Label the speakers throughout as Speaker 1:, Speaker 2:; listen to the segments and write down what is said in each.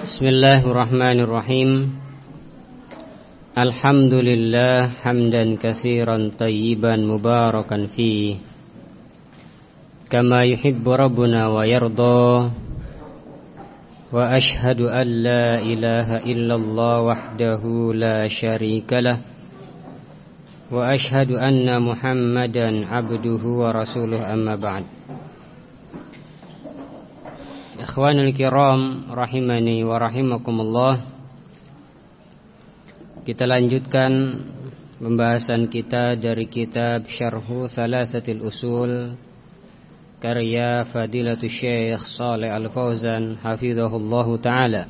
Speaker 1: Bismillahirrahmanirrahim. Alhamdulillah hamdan katsiran tayyiban mubarakan fi kama yuhibbu rabbuna wa yarda. Wa ashhadu an la ilaha illallah wahdahu la syarika lah. Wa ashhadu anna Muhammadan abduhu wa rasuluh, amma ba'd. Ikhwanul kiram rahimani wa rahimakumullah. Kita lanjutkan pembahasan kita dari kitab Syarhu Thalathatil Usul karya Fadilatul Syekh Shalih Al-Fauzan hafizahullahu taala.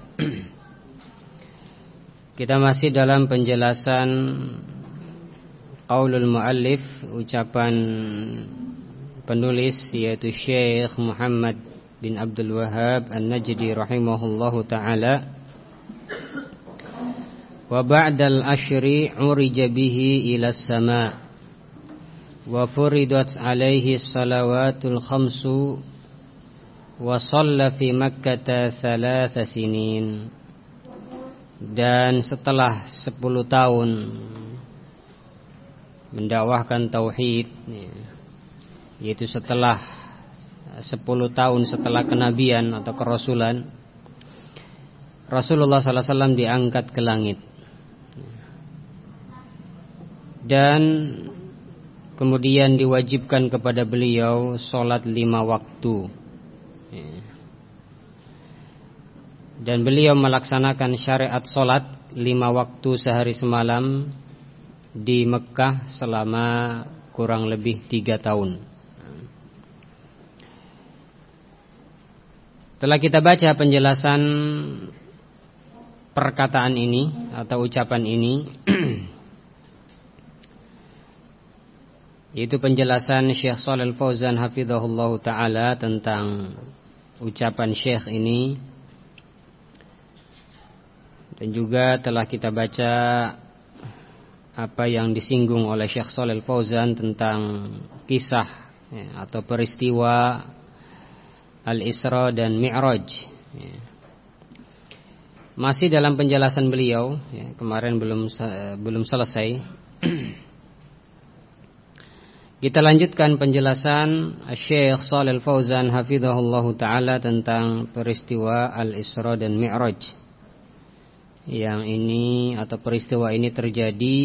Speaker 1: Kita masih dalam penjelasan qaulul muallif, ucapan penulis yaitu Syekh Muhammad bin Abdul Wahhab An-Najdi rahimahullahu ta'ala. Wa ba'dal ashri urija bihi ila sama wa furidat alaihi salawatul khamsu wa shalla fi Makkah 3 sinin. Dan setelah 10 tahun mendakwahkan tauhid, yaitu setelah 10 tahun setelah kenabian atau kerasulan, Rasulullah sallallahu alaihi wasallam diangkat ke langit. Dan kemudian diwajibkan kepada beliau sholat 5 waktu. Dan beliau melaksanakan syariat sholat 5 waktu sehari semalam di Mekah selama kurang lebih 3 tahun. Setelah kita baca penjelasan perkataan ini atau ucapan ini, yaitu penjelasan Syekh Shalih Al-Fauzan hafizahullahu ta'ala tentang ucapan Syekh ini, dan juga telah kita baca apa yang disinggung oleh Syekh Shalih Al-Fauzan tentang kisah atau peristiwa Al-Isra dan Mi'raj. Masih dalam penjelasan beliau, kemarin belum selesai. Kita lanjutkan penjelasan Syekh Shalih Al-Fauzan hafizahullahu ta'ala tentang peristiwa Al-Isra dan Mi'raj. Yang ini atau peristiwa ini terjadi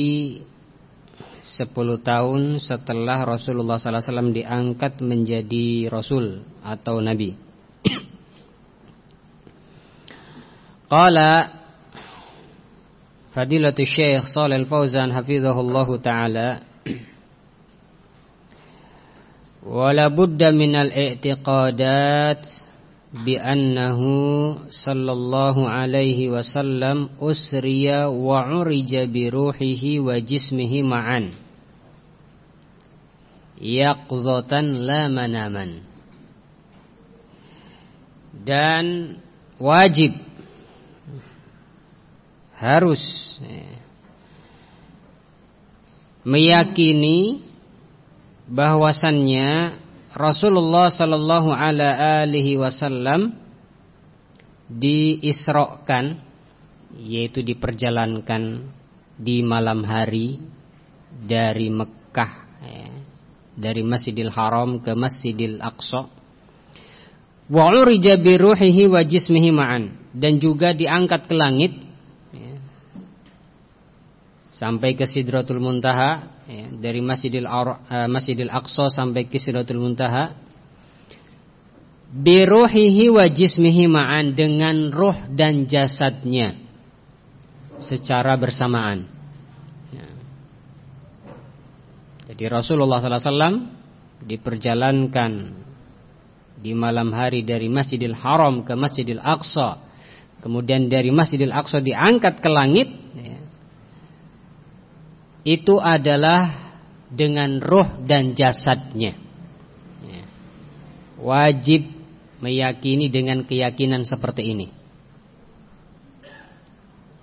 Speaker 1: 10 tahun setelah Rasulullah sallallahu alaihi wasallam diangkat menjadi Rasul atau Nabi. Qala Fadilatul Syekh Shalih Al-Fauzan hafizahullahu ta'ala, wala budda minal i'tiqadat bi annahu sallallahu alaihi wasallam usriya wa urija bi ruhihi wa jismihi ma'an yaqzatan la manaman. Dan wajib, harus meyakini bahwasannya Rasulullah sallallahu alaihi wasallam diisrokan, yaitu diperjalankan di malam hari dari Mekah, dari Masjidil Haram ke Masjidil Aqsa. Wa urija bi ruhihi wa jismihi ma'an, dan juga diangkat ke langit sampai ke Sidratul Muntaha, dari Masjidil Aqsa sampai ke Sidratul Muntaha, bi ruhihi wa jismihi ma'an, dengan ruh dan jasadnya secara bersamaan. Jadi Rasulullah sallallahu alaihi wasallam diperjalankan di malam hari dari Masjidil Haram ke Masjidil Aqsa, kemudian dari Masjidil Aqsa diangkat ke langit. Itu adalah dengan ruh dan jasadnya. Wajib meyakini dengan keyakinan seperti ini,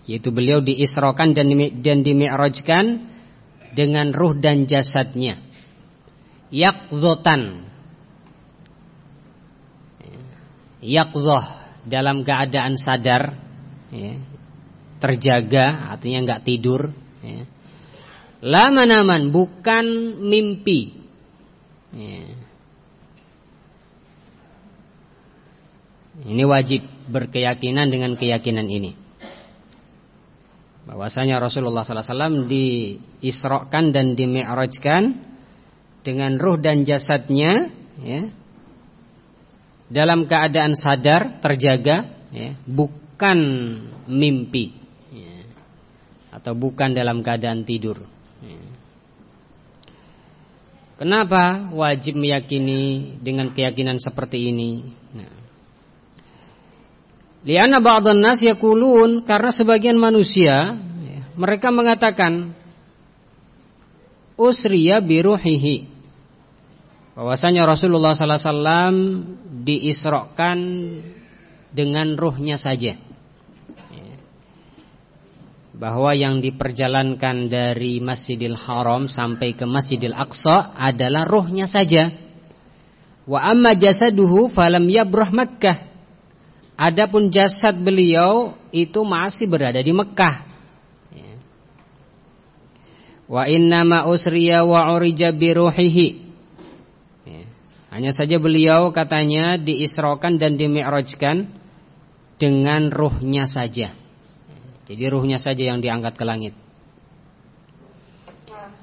Speaker 1: yaitu beliau diisrokan dan dimi'rajkan dengan ruh dan jasadnya. Yaqzotan, yaqzoh, dalam keadaan sadar, ya. Terjaga artinya enggak tidur, ya. La manaman bukan mimpi, ya. Ini wajib berkeyakinan dengan keyakinan ini, bahwasanya Rasulullah sallallahu alaihi wasallam diisrokan dan dimi'rajkan dengan ruh dan jasadnya, ya, dalam keadaan sadar, terjaga, ya, bukan mimpi, ya, atau bukan dalam keadaan tidur, ya. Kenapa wajib meyakini dengan keyakinan seperti ini? Nah, li'anna ba'dhan nas yaqulun, karena sebagian manusia, ya, mereka mengatakan usriya biruhihi, bahwasanya Rasulullah sallallahu alaihi wasallam diisrokan dengan ruhnya saja, ya. Bahwa yang diperjalankan dari Masjidil Haram sampai ke Masjidil Aqsa adalah ruhnya saja. Wa amma jasaduhu falam yabrah Makkah, adapun jasad beliau itu masih berada di Mekah, ya. Wa innama usriya wa urija biruhihi, hanya saja beliau katanya diisrokan dan dimi'rajkan dengan ruhnya saja. Jadi ruhnya saja yang diangkat ke langit.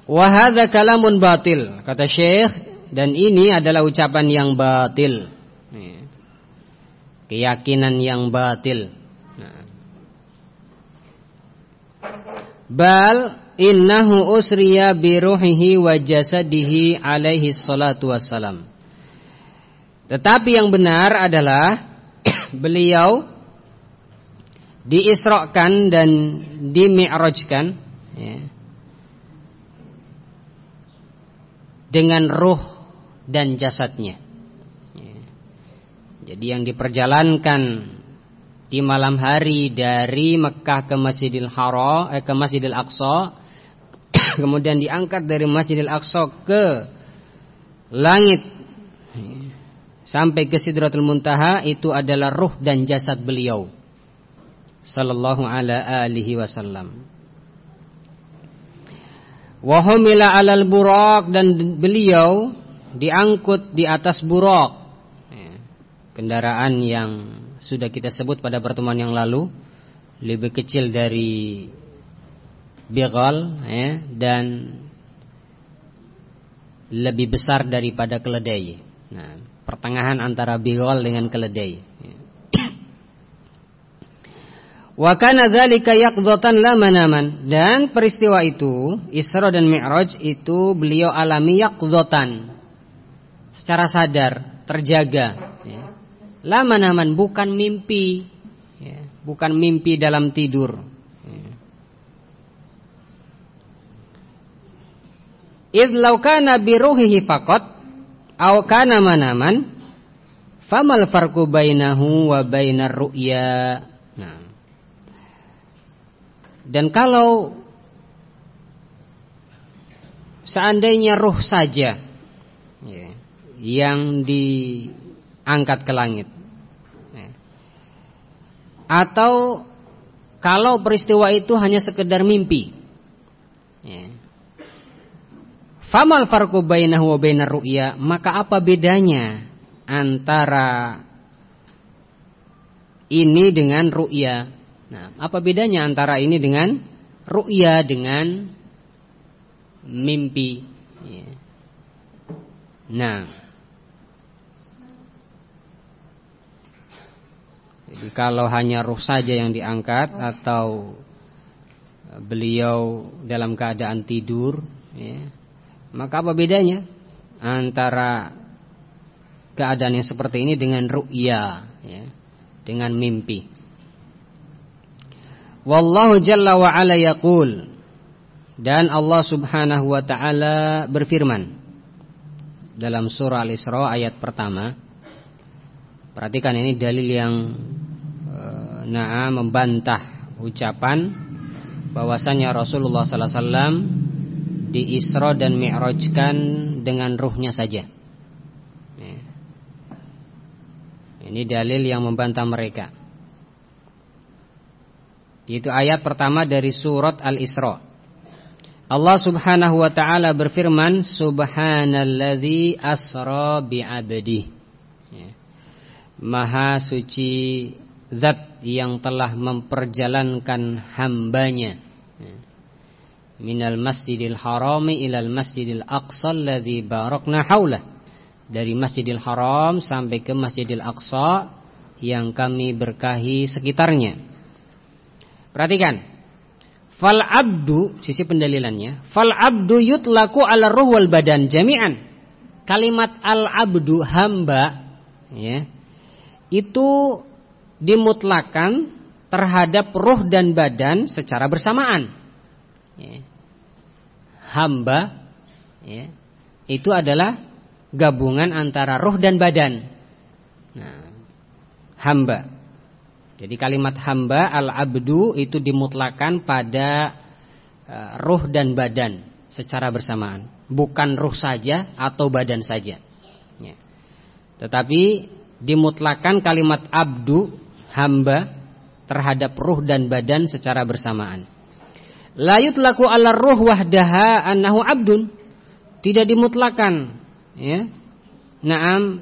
Speaker 1: Wa hadza kalamun batil, kata Syekh, dan ini adalah ucapan yang batil, keyakinan yang batil. Bal innahu usriya biruhihi wa jasadihi alaihi salatu wassalam. Tetapi yang benar adalah beliau diisrokan dan dimi'rajkan, ya, dengan ruh dan jasadnya, ya. Jadi yang diperjalankan di malam hari dari Mekah ke Masjidil Haram, ke Masjidil Aqsa, kemudian diangkat dari Masjidil Aqsa ke langit, sampai ke Sidratul Muntaha, itu adalah ruh dan jasad beliau sallallahu alaihi wasallam. Wa humila 'alal buraq, dan beliau diangkut di atas buraq, kendaraan yang sudah kita sebut pada pertemuan yang lalu, lebih kecil dari bighal, ya, dan lebih besar daripada keledai. Nah, pertengahan antara bighal dengan keledai. Wa kana dzalika yaqdzatan la manaman, dan peristiwa itu, Isra dan Mi'raj itu beliau alami yaqdzatan, secara sadar, terjaga, ya. La manaman, bukan mimpi, ya, bukan mimpi dalam tidur, ya. Idz law kana bi ruhihi faqat aw kana manaman famal farqu bainahu wa bainar ru'ya. Nah, dan kalau seandainya ruh saja, ya, yang diangkat ke langit, ya, atau kalau peristiwa itu hanya sekedar mimpi, ya, famal farqu bainahu wa bainar ru'ya, maka apa bedanya antara ini dengan ru'ya? Nah, apa bedanya antara ini dengan ru'ya, dengan mimpi, ya. Nah, jadi kalau hanya ruh saja yang diangkat, atau beliau dalam keadaan tidur, ya, maka apa bedanya antara keadaan yang seperti ini dengan ru'ya, ya, dengan mimpi? Wallahu jalla wa ala yaqul, dan Allah subhanahu wa ta'ala berfirman dalam surah Al-Isra ayat pertama. Perhatikan, ini dalil yang membantah ucapan bahwasanya Rasulullah sallallahu alaihi wasallam di-Isra dan Mi'rajkan dengan ruhnya saja. Ini dalil yang membantah mereka. Yaitu ayat pertama dari surat Al-Isra. Allah Subhanahu wa taala berfirman, Subhanalladzi asra bi'abdihi. Maha suci zat yang telah memperjalankan hambanya minal masjidil harami ilal masjidil aqsa alladzi barakna haulah, dari masjidil haram sampai ke masjidil aqsa yang kami berkahi sekitarnya. Perhatikan, fal abdu, sisi pendalilannya, fal abdu yutlaku ala ruh wal badan jami'an. Kalimat al abdu, hamba, ya, itu dimutlakan terhadap ruh dan badan secara bersamaan, ya. Hamba, ya, itu adalah gabungan antara ruh dan badan. Nah, hamba. Jadi kalimat hamba, al-abdu, itu dimutlakan pada ruh dan badan secara bersamaan. Bukan ruh saja atau badan saja, ya. Tetapi dimutlakan kalimat abdu, hamba, terhadap ruh dan badan secara bersamaan. La yutlaku ala ruh wahdaha annahu abdun. Tidak dimutlakan, ya. Naam,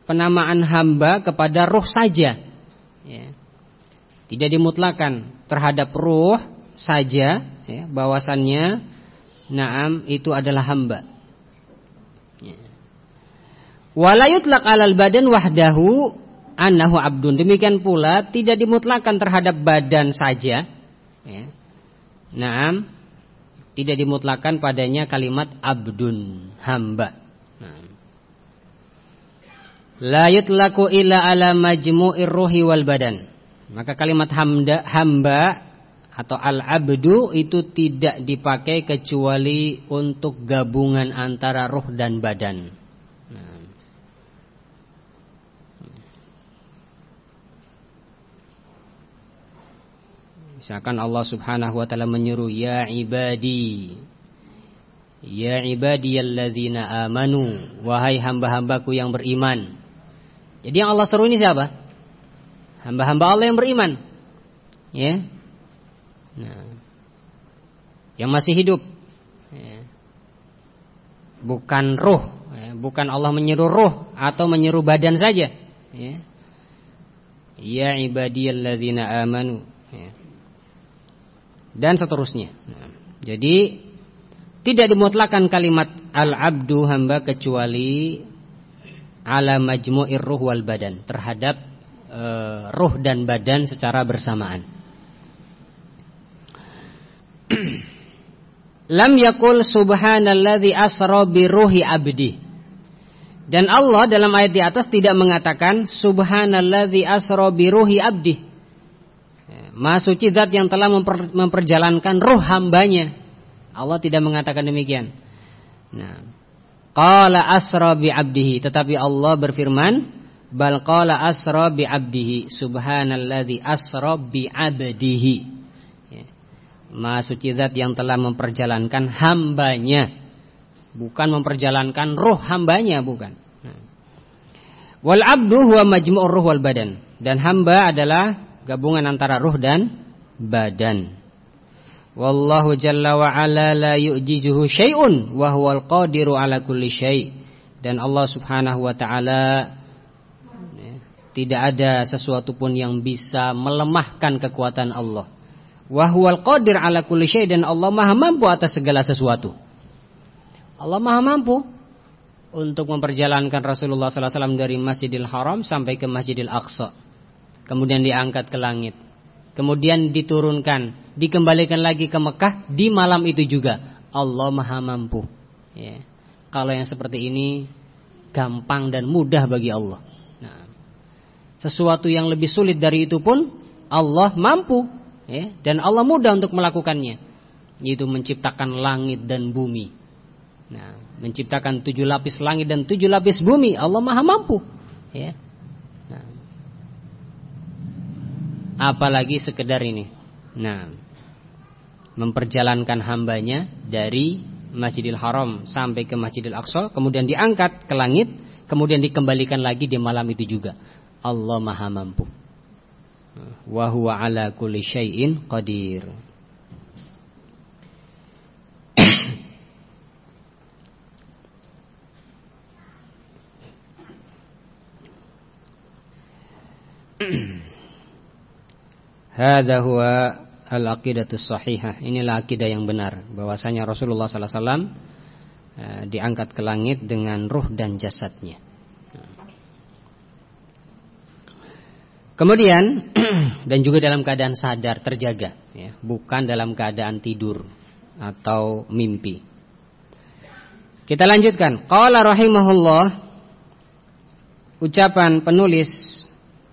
Speaker 1: penamaan hamba kepada ruh saja, ya. Tidak dimutlakan terhadap ruh saja, ya, bahwasannya naam itu adalah hamba, ya. Wala yutlaq alal badan wahdahu annahu abdun. Demikian pula tidak dimutlakan terhadap badan saja, ya. Naam, tidak dimutlakan padanya kalimat abdun, hamba. La yutlaku illa ala majmu'ir ruhi wal badan. Maka kalimat hamba atau al-abdu itu tidak dipakai kecuali untuk gabungan antara ruh dan badan. Misalkan Allah Subhanahu wa taala menyuruh, ya ibadiyalladzina amanu, wahai hamba-hambaku yang beriman. Jadi yang Allah seru ini siapa? Hamba-hamba Allah yang beriman, ya. Nah, yang masih hidup, ya. Bukan ruh, ya. Bukan Allah menyeru ruh atau menyeru badan saja, ya. Ya ibadiyalladzina amanu, ya. Dan seterusnya. Nah, jadi tidak dimutlakan kalimat al-abdu, hamba, kecuali ala majmu'ir ruh wal badan, terhadap ruh dan badan secara bersamaan. Lam yakul subhanalladzi asra bi ruhi abdi. Dan Allah dalam ayat di atas tidak mengatakan subhanalladzi asra bi ruhi abdi. Maha suci zat yang telah memperjalankan ruh hambanya. Allah tidak mengatakan demikian. Nah, qala asra bi abdihi, tetapi Allah berfirman, bal qala asra bi abdihi, subhanalladzi asra bi abdihi. Ya. Maha suci zat yang telah memperjalankan hambanya, bukan memperjalankan ruh hambanya, bukan. Nah. Wal abdu huwa majmu'ur ruh wal badan. Dan hamba adalah gabungan antara ruh dan badan. Wallahu jalla wa ala la yu'jizuhu syai'un wa huwal qadiru ala kulli syai'. Dan Allah Subhanahu wa taala, ya, tidak ada sesuatu pun yang bisa melemahkan kekuatan Allah. Wa huwal qadir ala kulli syai', dan Allah Maha mampu atas segala sesuatu. Allah Maha mampu untuk memperjalankan Rasulullah sallallahu alaihi wasallam dari Masjidil Haram sampai ke Masjidil Aqsa. Kemudian diangkat ke langit, kemudian diturunkan, dikembalikan lagi ke Mekah di malam itu juga. Allah Maha mampu, ya. Kalau yang seperti ini gampang dan mudah bagi Allah. Nah, sesuatu yang lebih sulit dari itu pun Allah mampu, ya, dan Allah mudah untuk melakukannya, yaitu menciptakan langit dan bumi. Nah, menciptakan 7 lapis langit dan 7 lapis bumi, Allah Maha mampu, ya. Apalagi sekedar ini. Nah, memperjalankan hambanya dari Masjidil Haram sampai ke Masjidil Aqsa, kemudian diangkat ke langit, kemudian dikembalikan lagi di malam itu juga. Allah Maha mampu. Wa huwa ala kulli syai'in qadir. Hadza huwa al-aqidatus shahihah. Inilah akidah yang benar, bahwasanya Rasulullah sallallahu alaihi wasallam diangkat ke langit dengan ruh dan jasadnya. Kemudian dan juga dalam keadaan sadar, terjaga, ya, bukan dalam keadaan tidur atau mimpi. Kita lanjutkan. Qala rahimahullah, ucapan penulis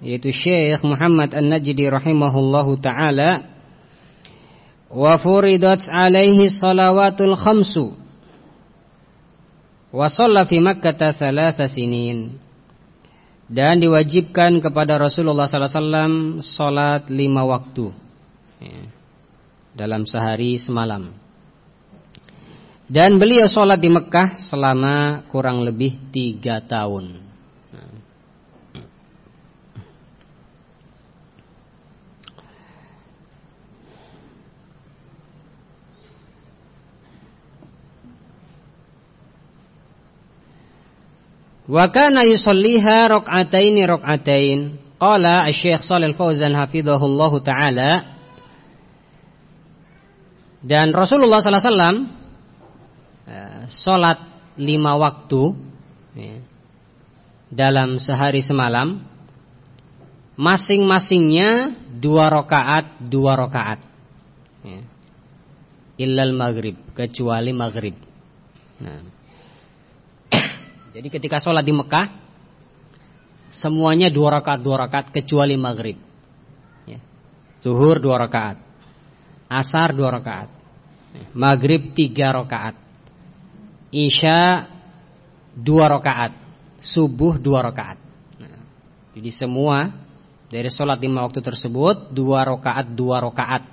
Speaker 1: yaitu Syekh Muhammad An-Najdi rahimahullahu taala, wa furidat alaihi salawatul khamsu wa shalla fi Makkah 3 sinin. Dan diwajibkan kepada Rasulullah sallallahu alaihi wasallam salat 5 waktu, ya, dalam sehari semalam. Dan beliau salat di Mekah selama kurang lebih 3 tahun. Wa kana yusalliha rak'atain. Qala Asy-Syaikh Shalal Fauzan hafizahullahu taala, dan Rasulullah sallallahu alaihi wasallam salat 5 waktu, ya, dalam sehari semalam, masing-masingnya 2 rakaat, ya. Illal maghrib, kecuali maghrib. Nah, jadi ketika sholat di Mekah semuanya 2 rakaat kecuali maghrib, ya. Zuhur 2 rakaat, asar 2 rakaat, maghrib 3 rakaat, isya 2 rakaat, subuh 2 rakaat. Nah, jadi semua dari sholat 5 waktu tersebut 2 rakaat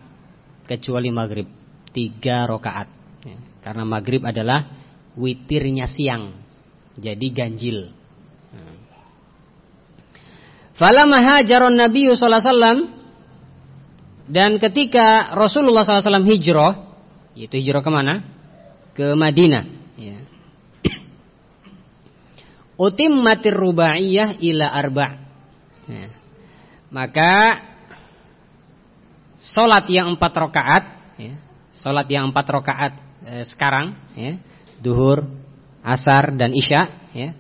Speaker 1: kecuali maghrib 3 rakaat, ya. Karena maghrib adalah witirnya siang, jadi ganjil. Falamma hajaron Nabi sallallahu alaihi wasallam, dan ketika Rasulullah sallallahu alaihi wasallam hijrah, yaitu hijrah kemana? Ke Madinah, ya. Utimmatir rubaiyah ila arba', ya. Maka salat yang 4 rakaat, ya, salat yang 4 rakaat sekarang, ya, duhur, asar dan isya, ya,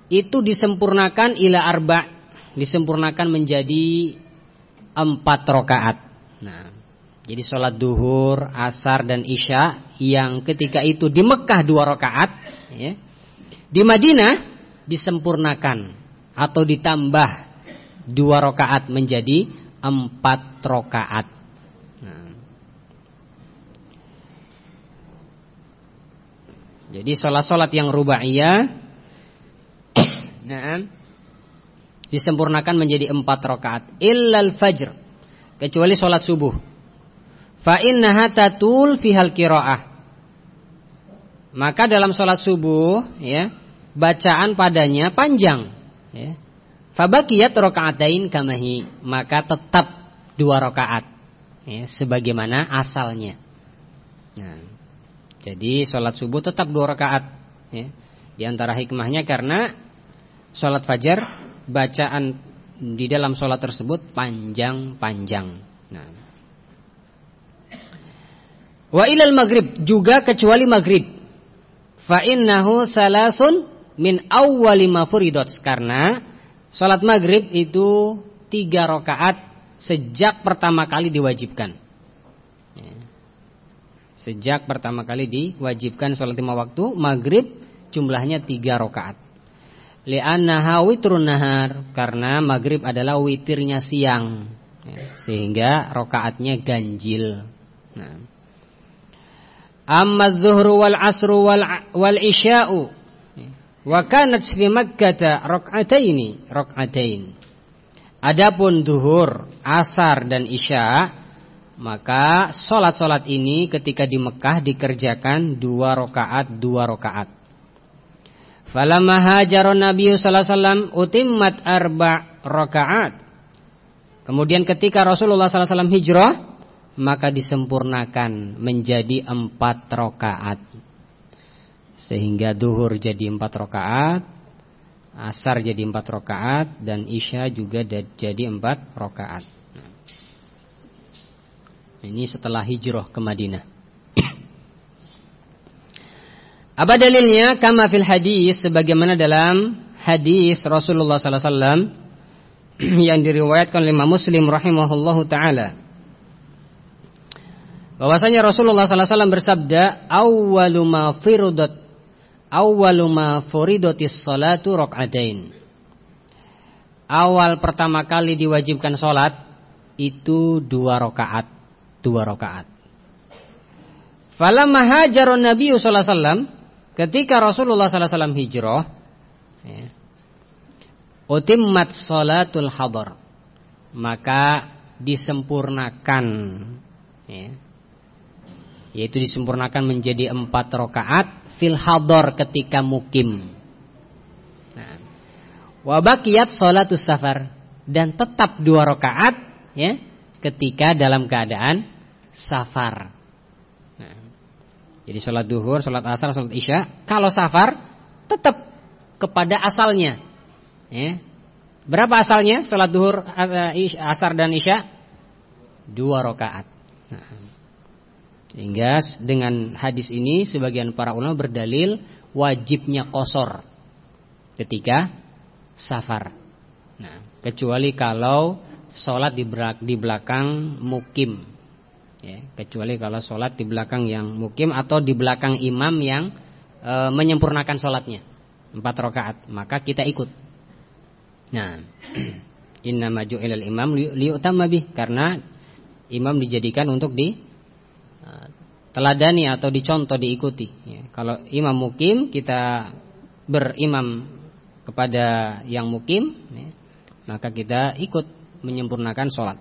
Speaker 1: itu disempurnakan ila arba', disempurnakan menjadi 4 rakaat. Nah, jadi sholat duhur, asar dan isya yang ketika itu di Mekah 2 rakaat, ya, di Madinah disempurnakan atau ditambah 2 rakaat menjadi 4 rakaat. Jadi sholat-sholat yang rubaiyah nah, disempurnakan menjadi 4 rakaat. Illal fajr, kecuali sholat subuh. Fa innaha tatul fihal qiraah. Maka dalam sholat subuh, ya, bacaan padanya panjang, ya. Fabaqiyat raka'atain kamahi, maka tetap 2 rakaat, ya, sebagaimana asalnya. Nah, jadi sholat subuh tetap 2 rakaat, ya. Di antara hikmahnya karena sholat fajar bacaan di dalam sholat tersebut panjang-panjang. Nah, wa ilal maghrib, juga kecuali maghrib. Fa innahu salasun min awwali ma furidat, karena sholat maghrib itu 3 rakaat sejak pertama kali diwajibkan. Sejak pertama kali diwajibkan sholat 5 waktu, maghrib jumlahnya 3 rakaat. Li'annaha witrun nahar, karena maghrib adalah witirnya siang, ya, sehingga rakaatnya ganjil. Nah, amma adh-dhuhru wal asru wal isya'u wa kanat fi Makkah rak'atain. Adapun duhur, asar dan isya, maka sholat-sholat ini ketika di Mekah dikerjakan 2 rakaat. Falamma hajaron Nabi sallallahu alaihi wasallam utimmat 4 rakaat. Kemudian ketika Rasulullah SAW hijrah, maka disempurnakan menjadi 4 rakaat. Sehingga duhur jadi 4 rakaat, asar jadi 4 rakaat, dan isya juga jadi 4 rakaat. Ini setelah hijrah ke Madinah. Apa dalilnya? Kama fil hadis, sebagaimana dalam hadis Rasulullah SAW yang diriwayatkan oleh Imam Muslim rahimahullahu taala, bahwasanya Rasulullah SAW bersabda, awwalu ma furidatis salatu rak'atain. Awal pertama kali diwajibkan salat itu 2 rakaat. Falamma hajara Nabi sallallahu alaihi wasallam, ketika Rasulullah sallallahu alaihi wasallam hijrah, utimmat salatul hadar, maka disempurnakan, yaitu disempurnakan menjadi 4 rakaat fil hadar ketika mukim. Wa baqiyat salatus safar, dan tetap 2 rakaat ketika dalam keadaan safar. Jadi sholat duhur, sholat asar, sholat isya, kalau safar tetap kepada asalnya. Berapa asalnya sholat duhur, asar dan isya? 2 rakaat. Sehingga dengan hadis ini sebagian para ulama berdalil wajibnya qashar ketika safar. Kecuali kalau sholat di belakang mukim, kecuali kalau sholat di belakang yang mukim atau di belakang imam yang menyempurnakan sholatnya 4 rakaat, maka kita ikut. Innama ju'ilal imam liyutamma bih, karena imam dijadikan untuk teladani atau dicontoh, diikuti. Kalau imam mukim, kita berimam kepada yang mukim, maka kita ikut menyempurnakan sholat.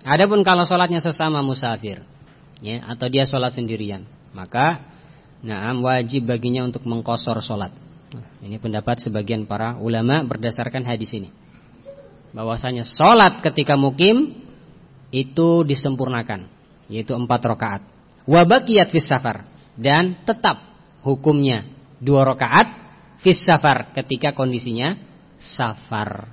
Speaker 1: Adapun kalau sholatnya sesama musafir, atau dia sholat sendirian, maka wajib baginya untuk mengqashar sholat. Ini pendapat sebagian para ulama berdasarkan hadis ini, bahwasanya sholat ketika mukim itu disempurnakan, yaitu 4 rakaat. Wa baqiyat fis safar, dan tetap hukumnya 2 rakaat fis safar ketika kondisinya safar.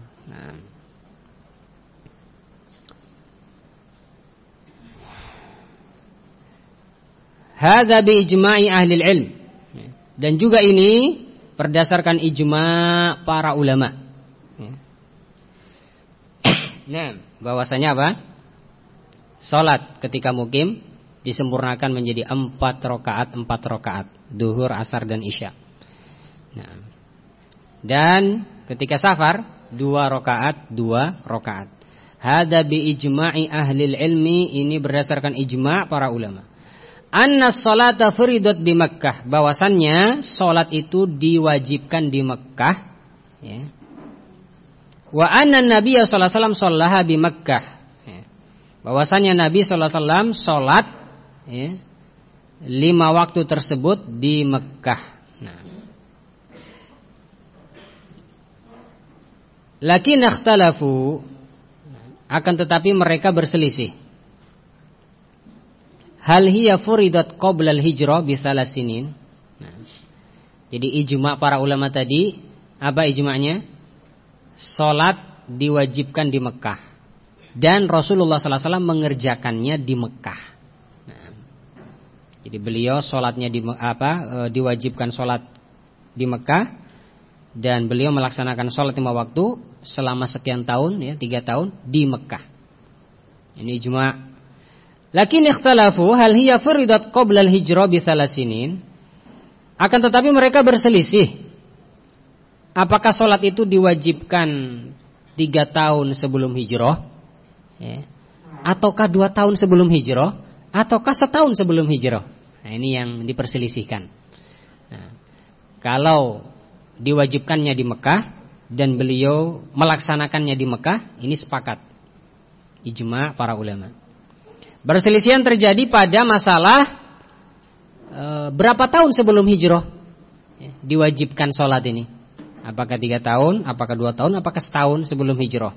Speaker 1: Hadza bi ijma'i ahli ilm, dan juga ini berdasarkan ijma' para ulama. Bahwasanya apa? Salat ketika mukim disempurnakan menjadi 4 rakaat, duhur, asar dan isya. Dan ketika safar 2 rakaat. Hadza bi ijma'i ahli ilmi, ini berdasarkan ijma' para ulama. Anna sholata furidat di Makkah, bahwasannya salat itu diwajibkan di Makkah, Wa anna Nabiya sallallahu alaihi wasallam shallaha bi Makkah, bahwasannya Nabi sallallahu alaihi wasallam salat 5 waktu tersebut di Makkah. Lakin ikhtalafu, akan tetapi mereka berselisih. Hal hiya furidat qabla al-hijrah bi 3 sinin. Jadi ijma' para ulama tadi, apa ijma'nya? Salat diwajibkan di Mekah, dan Rasulullah sallallahu alaihi wasallam mengerjakannya di Mekah. Jadi beliau salatnya diwajibkan salat di Mekah, dan beliau melaksanakan salat 5 waktu selama sekian tahun, 3 tahun di Mekah. Ini ijma'. Lakin ikhtalafu hal hiya furidat qabla al-hijrah bi 3 sinin. Akan tetapi mereka berselisih, apakah salat itu diwajibkan 3 tahun sebelum hijrah, ataukah 2 tahun sebelum hijrah, ataukah 1 tahun sebelum hijrah. Nah, ini yang diperselisihkan. Kalau diwajibkannya di Mekah dan beliau melaksanakannya di Mekah, ini sepakat ijma' para ulama. Perselisihan terjadi pada masalah berapa tahun sebelum hijrah diwajibkan sholat ini. Apakah 3 tahun, apakah 2 tahun, apakah 1 tahun sebelum hijrah.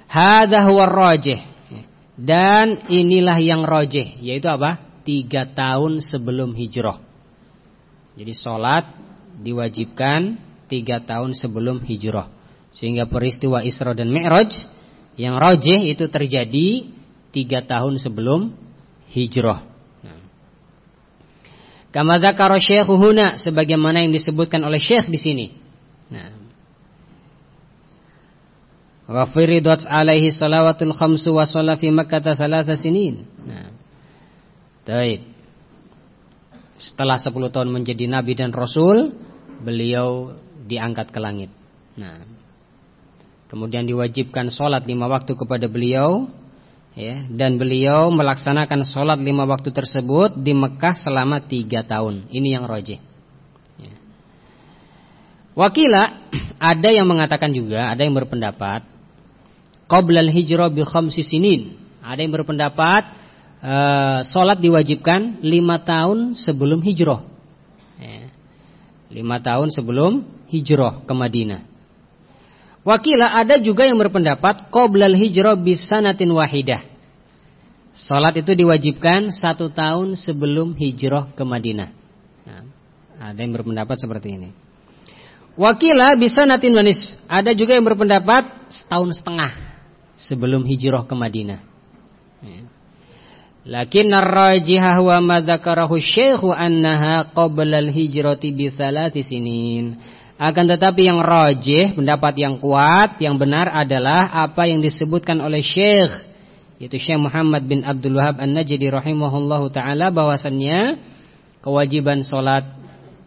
Speaker 1: Hadza huwa rajih. Dan inilah yang rajih, yaitu apa? 3 tahun sebelum hijrah. Jadi sholat diwajibkan 3 tahun sebelum hijrah. Sehingga peristiwa Isra dan Mi'raj yang rajih itu terjadi 3 tahun sebelum hijrah. Kama dzakara Syekh huna, sebagaimana yang disebutkan oleh Syekh di sini. Wa firidat alaihi salawatul khamsu wa shalla fi Makkah 3 sinin. Baik. Setelah 10 tahun menjadi nabi dan rasul, beliau diangkat ke langit. Kemudian diwajibkan salat 5 waktu kepada beliau, ya, dan beliau melaksanakan salat 5 waktu tersebut di Mekah selama 3 tahun. Ini yang rajih. Wakila, ada yang mengatakan juga, ada yang berpendapat qablal hijrah bi 5 sinin. Ada yang berpendapat salat diwajibkan 5 tahun sebelum hijrah. 5 tahun sebelum hijrah ke Madinah. Wakila, ada juga yang berpendapat qablal hijrah bi sanatin wahidah. Salat itu diwajibkan 1 tahun sebelum hijrah ke Madinah. Ada yang berpendapat seperti ini. Wakila bi sanatin wa nisf. Ada juga yang berpendapat 1,5 tahun sebelum hijrah ke Madinah. Lakin ar-rajihah wa ma dzakarahu Syekh annaha qabla al-hijrati bi 3 sinin. Akan tetapi yang rajih, pendapat yang kuat, yang benar adalah apa yang disebutkan oleh Syekh, yaitu Syekh Muhammad bin Abdul Wahhab An-Najdi rahimahullahu taala, bahwasannya kewajiban salat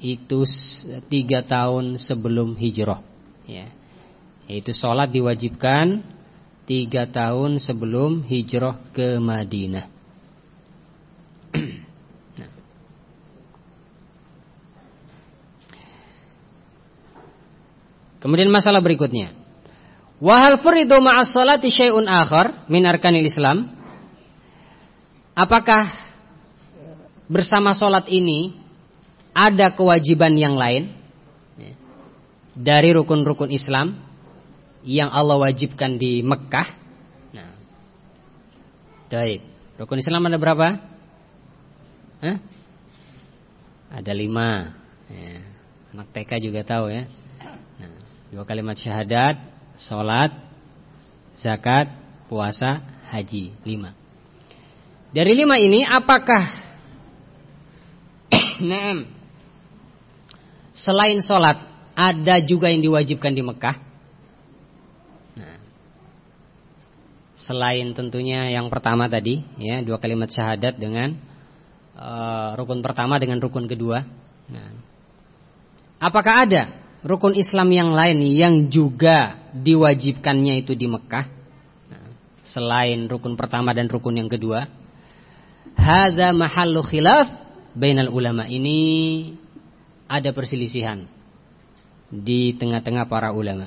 Speaker 1: itu 3 tahun sebelum hijrah, ya. Yaitu salat diwajibkan 3 tahun sebelum hijrah ke Madinah. Kemudian masalah berikutnya, wa hal furidu ma'as salati syai'un akhar min arkanil Islam? Apakah bersama salat ini ada kewajiban yang lain dari rukun-rukun Islam yang Allah wajibkan di Mekah? Baik. Rukun Islam ada berapa? Ada 5. Anak TK juga tahu ya. 2 kalimat syahadat, sholat, zakat, puasa, haji. 5. Dari 5 ini apakah selain sholat ada juga yang diwajibkan di Mekah? Selain tentunya yang pertama tadi, ya, 2 kalimat syahadat dengan rukun pertama dengan rukun kedua. Apakah ada rukun Islam yang lain yang juga diwajibkannya itu di Mekah, selain rukun pertama dan rukun yang kedua? Hadza mahallu khilaf bainal ulama. Ini ada perselisihan di tengah-tengah para ulama.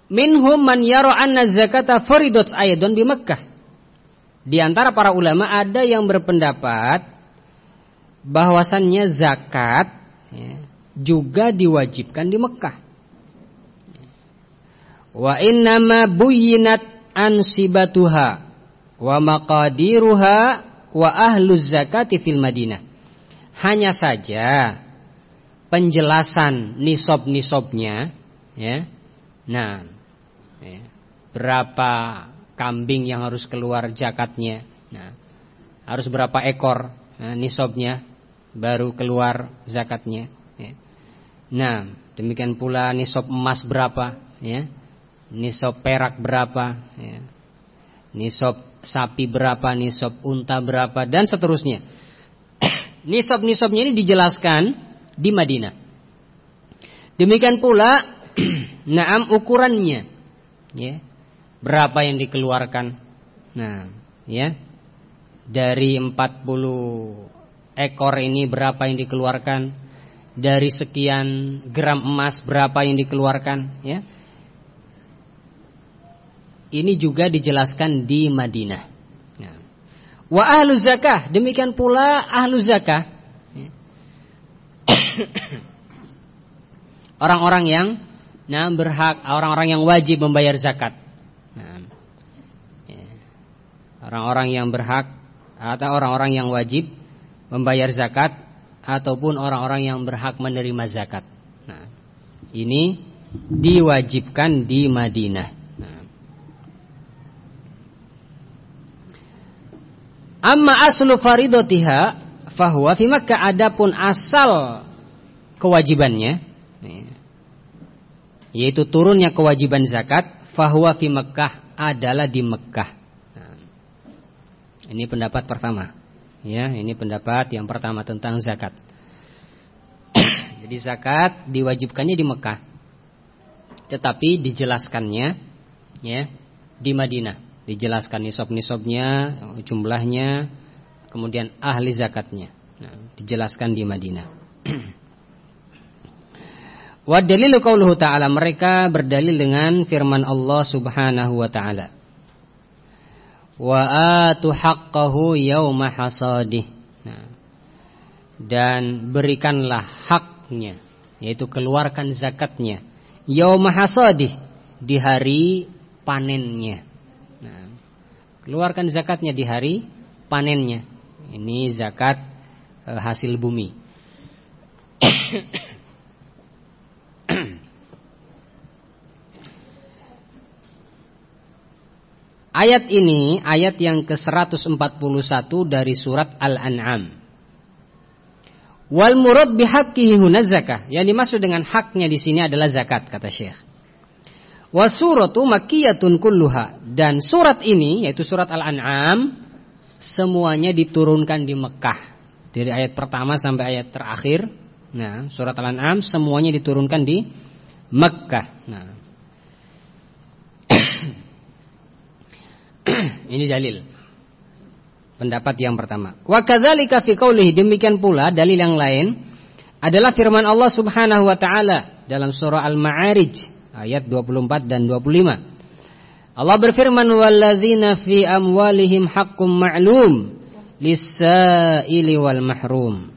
Speaker 1: Minhum man yara anna zakata faridat aidan bi Makkah. Di antara para ulama ada yang berpendapat bahwasannya zakat, ya, juga diwajibkan di Mekah. Wa innama buyyinat ansibatuha wa maqadiruha wa ahluz zakati fil Madinah. Hanya saja penjelasan nisab-nisabnya, ya. Nah, ya, berapa kambing yang harus keluar zakatnya. Nah, harus berapa ekor nisabnya baru keluar zakatnya, ya. Nah, demikian pula nisab emas berapa, ya, nisab perak berapa, ya, nisab sapi berapa, nisab unta berapa, dan seterusnya. Nisab-nisabnya ini dijelaskan di Madinah. Demikian pula naam ukurannya, ya, berapa yang dikeluarkan. Nah, ya, dari 40 ekor ini berapa yang dikeluarkan, dari sekian gram emas berapa yang dikeluarkan, ya. Ini juga dijelaskan di Madinah. Wa ahlu zakah, demikian pula ahlu zakah, ya. Orang-orang yang berhak, orang-orang yang wajib membayar zakat. orang-orang yang berhak atau orang-orang yang wajib membayar zakat ataupun orang-orang yang berhak menerima zakat. Nah, ini diwajibkan di Madinah. Nah. Amma aslu faridatiha fahuwa fi Makkah, adapun asal kewajibannya, yaitu turunnya kewajiban zakat, fahuwa fi Makkah, adalah di Mekah. Nah, ini pendapat pertama. Ya, ini pendapat yang pertama tentang zakat. Jadi zakat diwajibkannya di Mekah, tetapi dijelaskannya ya di Madinah. Dijelaskan nisab-nisabnya, jumlahnya, kemudian ahli zakatnya. Nah, dijelaskan di Madinah. Wa dalilu qauluhu ta'ala, mereka berdalil dengan firman Allah Subhanahu wa ta'ala. Wa atu haqqahu yauma hasadih. Nah, dan berikanlah haknya, yaitu keluarkan zakatnya, yauma hasadih, di hari panennya. Nah, keluarkan zakatnya di hari panennya. Ini zakat hasil bumi. Ayat ini ayat yang ke-141 dari surat Al-An'am. Wal murad bihaqqihi huna zakah. Yang dimaksud dengan haknya di sini adalah zakat, kata Syekh. Wa suratu makkiyatun kulluha, dan surat ini yaitu surat Al-An'am semuanya diturunkan di Mekah. Dari ayat pertama sampai ayat terakhir. Nah, surat Al-An'am semuanya diturunkan di Mekah. Nah, ini dalil pendapat yang pertama. Wa kadzalika fi qoulihi, demikian pula dalil yang lain adalah firman Allah Subhanahu wa taala dalam surah Al-Ma'arij ayat 24 dan 25. Allah berfirman, walladzina fi amwalihim haqqum ma'lum lis-sa'ili wal mahrum.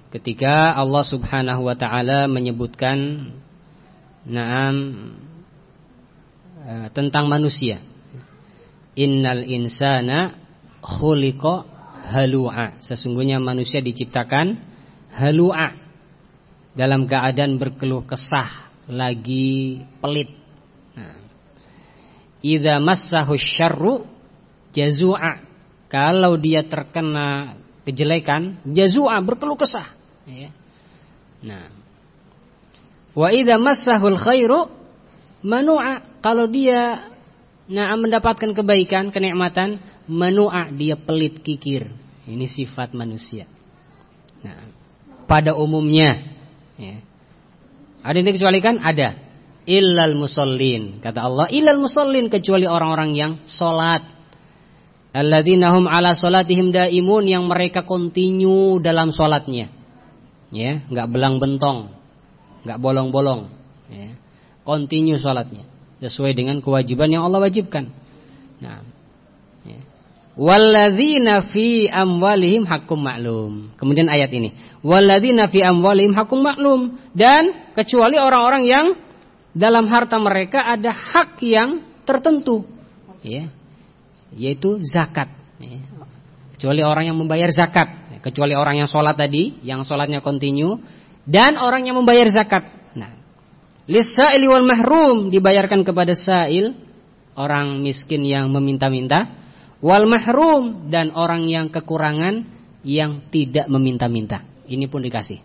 Speaker 1: Ketika Allah Subhanahu wa ta'ala menyebutkan tentang manusia, innal insana khuliqa halu'a, sesungguhnya manusia diciptakan halu'a, dalam keadaan berkeluh kesah, lagi pelit. Idza massahu syarru jazu'a, kalau dia terkena kejelekan, jazu'a, berkeluh kesah. Ya. Nah, wa idza massahul khairu manu'a, kalau dia mendapatkan kebaikan, kenikmatan, manu'a, dia pelit kikir. Ini sifat manusia. Nah, pada umumnya, ya. Ada yang dikecualikan? Ada. Illal musallin, kata Allah, illal musallin, kecuali orang-orang yang salat. Alladzina hum ala salatihim daimun, yang mereka kontinu dalam salatnya. Ya, enggak belang-bentong, enggak bolong-bolong, ya. Kontinu salatnya sesuai dengan kewajiban yang Allah wajibkan. Nah, ya. Walladzina fi amwalihim haqqum ma'lum. Kemudian ayat ini, walladzina fi amwalihim haqqum ma'lum, dan kecuali orang-orang yang dalam harta mereka ada hak yang tertentu, ya, yaitu zakat, ya. Kecuali orang yang membayar zakat, kecuali orang yang sholat tadi, yang sholatnya kontinu, dan orang yang membayar zakat. Nah, lis-sa'ili wal mahrum, dibayarkan kepada sa'il, orang miskin yang meminta-minta, wal mahrum, dan orang yang kekurangan, yang tidak meminta-minta. Ini pun dikasih.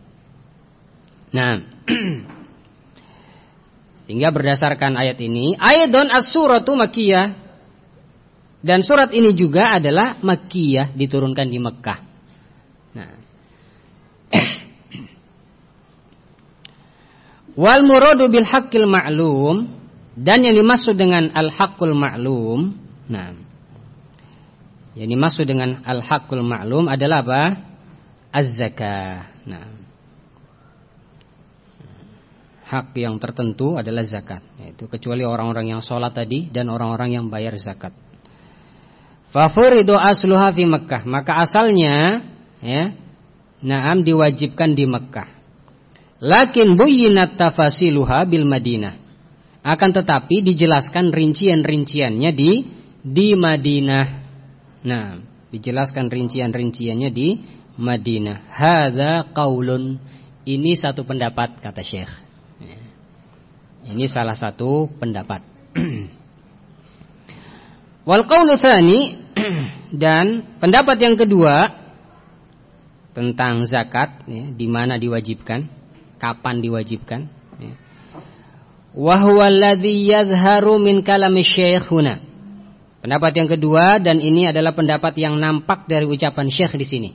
Speaker 1: Nah, sehingga berdasarkan ayat ini, aidon as-suratu makkiyah, dan surat ini juga adalah makkiyah, diturunkan di Mekah. Nah, wal muradu bil haqqil ma'lum, dan yang dimaksud dengan al haqqul ma'lum, nah, yang dimaksud dengan al haqqul ma'lum adalah apa? Az-zakah. Nah, hak yang tertentu adalah zakat, yaitu kecuali orang-orang yang sholat tadi dan orang-orang yang bayar zakat. Fa furidu asluha fi Makkah, maka asalnya, ya, diwajibkan di Mekah. Lakin buyyinat tafasiluha bil Madinah. Akan tetapi dijelaskan rincian-rinciannya di Madinah. Nah, dijelaskan rincian-rinciannya di Madinah. Hadza qaulun. Ini satu pendapat kata Syekh. Ini salah satu pendapat. Wal qaulu tsani, dan pendapat yang kedua tentang zakat, ya, di mana diwajibkan, kapan diwajibkan, ya. Wa huwa alladhi yadhharu min kalami Syekh huna. Pendapat yang kedua, dan ini adalah pendapat yang nampak dari ucapan Syekh di sini.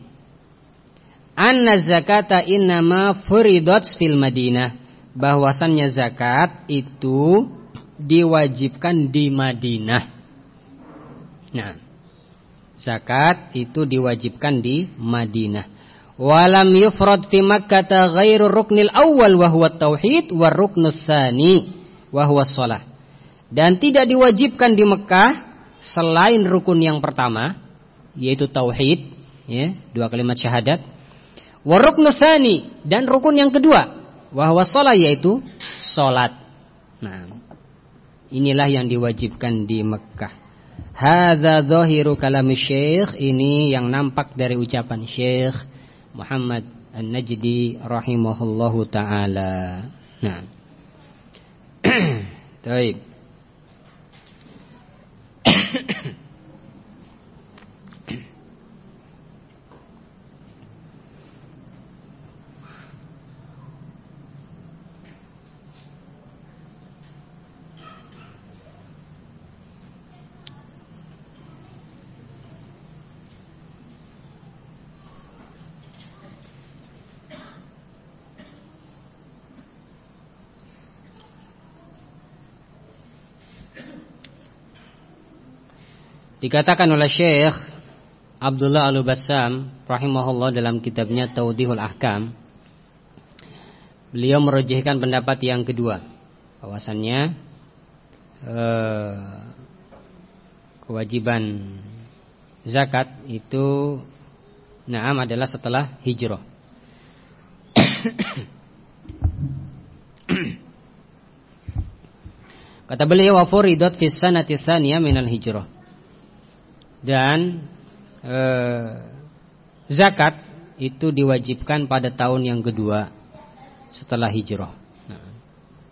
Speaker 1: Anna zakata innama furidat fil Madinah, bahwasannya zakat itu diwajibkan di Madinah. Nah, zakat itu diwajibkan di Madinah. Walam yufrad fi Makkah ghairu ruknil awal wa huwa tauhid wa ruknus tsani wa huwa shalah. Dan tidak diwajibkan di Mekah selain rukun yang pertama, yaitu tauhid, ya, 2 kalimat syahadat. Wa ruknus tsani, dan rukun yang kedua, wa huwa shalah, yaitu salat. Nah, inilah yang diwajibkan di Mekah. Hadza zahiru kalami Syekh, ini yang nampak dari ucapan Syekh Muhammad An-Najdi rahimahullahu taala. Nah. Baik. Dikatakan oleh Syekh Abdullah Al-Bassam rahimahullah dalam kitabnya Tawdihul Ahkam, beliau merujihkan pendapat yang kedua, bahwasannya kewajiban zakat itu adalah setelah hijrah. Kata beliau, wa furidat fis sanati tsaniyah minal hijrah. Dan zakat itu diwajibkan pada tahun yang kedua setelah hijrah. Nah,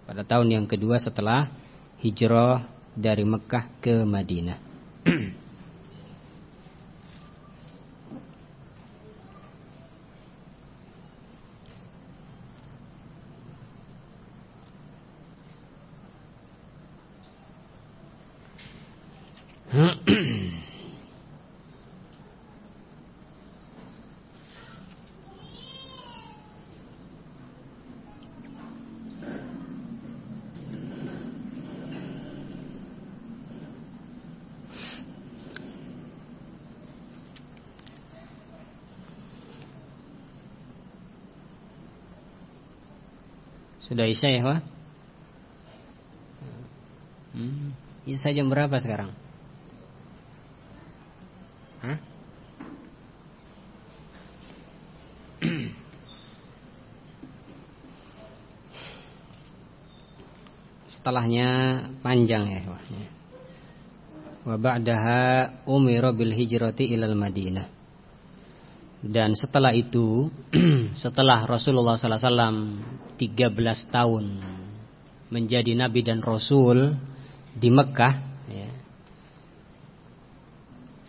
Speaker 1: pada tahun yang kedua setelah hijrah dari Mekah ke Madinah. Sudah isya ya, Wah? Isya jam berapa sekarang? Hah? Setelahnya panjang ya, Wah. Wa ba'daha umira bil hijrati ilal Madinah. Dan setelah itu, setelah Rasulullah sallallahu alaihi wasallam 13 tahun menjadi nabi dan rasul di Mekah, ya,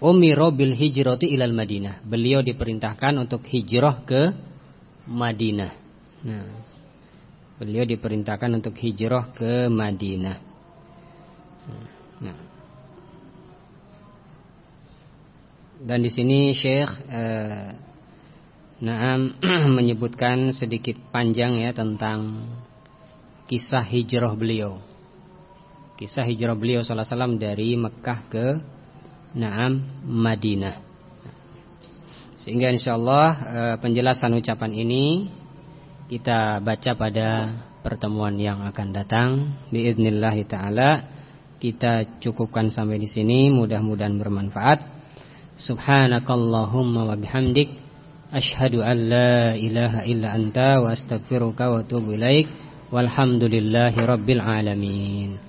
Speaker 1: umira bil hijrati ilal Madinah. Beliau diperintahkan untuk hijrah ke Madinah. Nah, beliau diperintahkan untuk hijrah ke Madinah. Nah. Dan di sini Syekh menyebutkan sedikit panjang ya tentang kisah hijrah beliau. Kisah hijrah beliau sallallahu alaihi wasallam dari Mekah ke Madinah. Sehingga insyaallah penjelasan ucapan ini kita baca pada pertemuan yang akan datang biidznillah taala. Kita cukupkan sampai di sini, mudah-mudahan bermanfaat. Subhanakallahumma wa bihamdik Asyhadu an la ilaha illa anta wa astaghfiruka wa atubu ilaik. Walhamdulillahi rabbil alamin.